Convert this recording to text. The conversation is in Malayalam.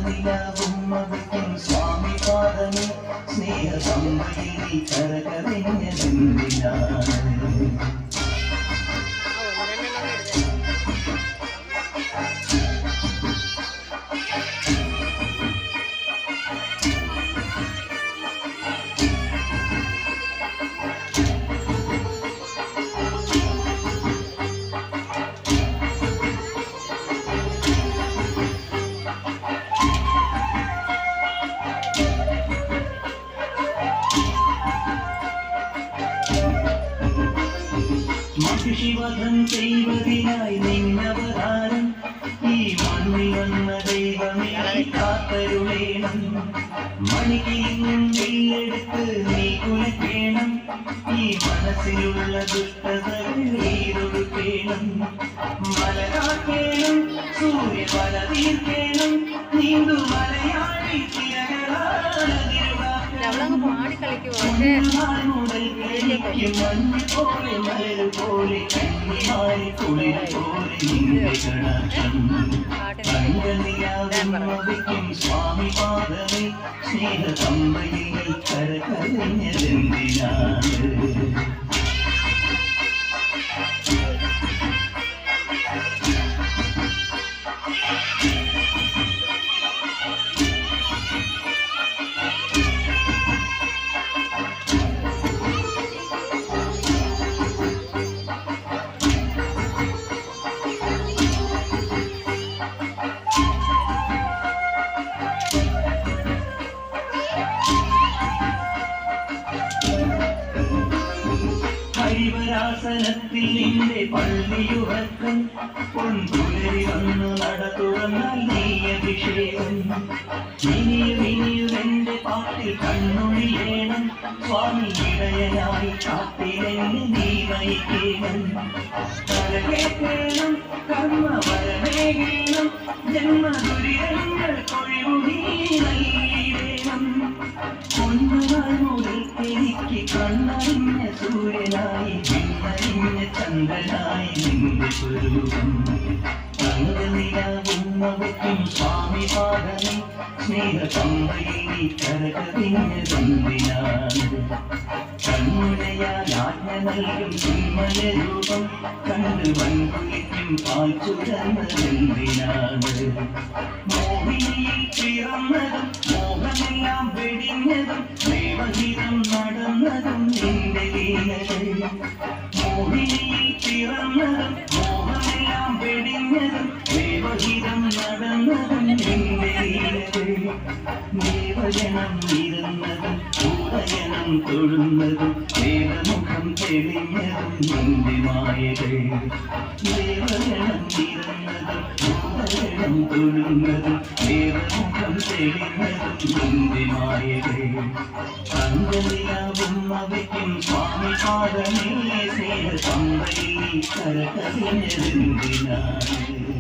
തങ്കനിലാവുമ്മവയ്ക്കും സ്വാമി പാദമേ സ്നേഹ സമ്പയിൽ കരകവിഞ്ഞതെന്തിനാണ് മഹിഷിവധം ചെയ്വതിനായി നിന്നവതാരം ഈ മണ്ണിൽ വന്ന ദൈവമേ കാത്തരുളേണം മണികിലെടുത്ത് നീ കുലക്കേണം ഈ മനസ്സിലുള്ള ദുഷ്ടതകൾ നീരൊടുക്കേണം മലകാക്കേണം സൂര്യ മല തീർക്കേണം നീന്തു മലയാളി സ്വാമി പാദമേ സ്നേഹ സമ്പയിൽ കരകവിഞ്ഞതെന്തിനാണ് ഹരിവരാസനത്തിൽ നിന്റെ പള്ളിയുറക്കം പൊൻപുലരി വന്നു നട തുറന്നാൽ നീ അഭിഷേകം ഇനിയും എന്റെ പാട്ടിൽ കണ്ണൊഴിയേണം സ്വാമി ഇടയനായി കാത്തിലെന്ന് നീ നയിക്കേണം കരകേണം കർമ്മവരമേകേണം ജന്മദുരിതങ്ങൾ കൊഴിവു നീ നൽകിയിടേണം ഒന്നുനാൾ മുതൽ എനിക്ക് കണ്ണറിഞ്ഞ സൂര്യനായി പിന്നറിഞ്ഞ ചന്ദ്രനായി നിന്റെ സ്വരൂപം തങ്കനിലാവുമ്മവയ്ക്കും സ്വാമി പാദമേ സ്നേഹ സമ്പയിൽ കരകവിഞ്ഞതെന്തിനാണ് കണ്ണുടയാൽ ആജ്ഞ നൽകും സിംഹല രൂപം കണ്ട് വൻകുളിക്കും പാൽ ചുരന്നതെന്തിനാണ് മോഹിനിയിൽ പിറന്നതും മോഹമെല്ലാം വെടിഞ്ഞതും ദേവഗീതം നടന്നതും നിന്റെ ലീലകൾ മോഹിനിയിൽ പിറന്നതും മോഹമെല്ലാം വെടിഞ്ഞതും ദേവഗീതം നടന്നതും നിന്റെ ലീലകൾ ദേവജനം ഇരുന്നതും ഉദയനം തൊഴുന്നതും ദേവമുഖം തെളിഞ്ഞതും നിന്റെ മായകൾ ദേവജനം ഇരുന്നതും ഉദയനം തൊഴുന്നതും ദേവമുഖം തെളിഞ്ഞതും നിന്റെ മായകൾ തങ്കനിലാവുമ്മവയ്ക്കും സ്വാമി പാദമേ സ്നേഹ സമ്പയിൽ കരകവിഞ്ഞതെന്തിനാണ്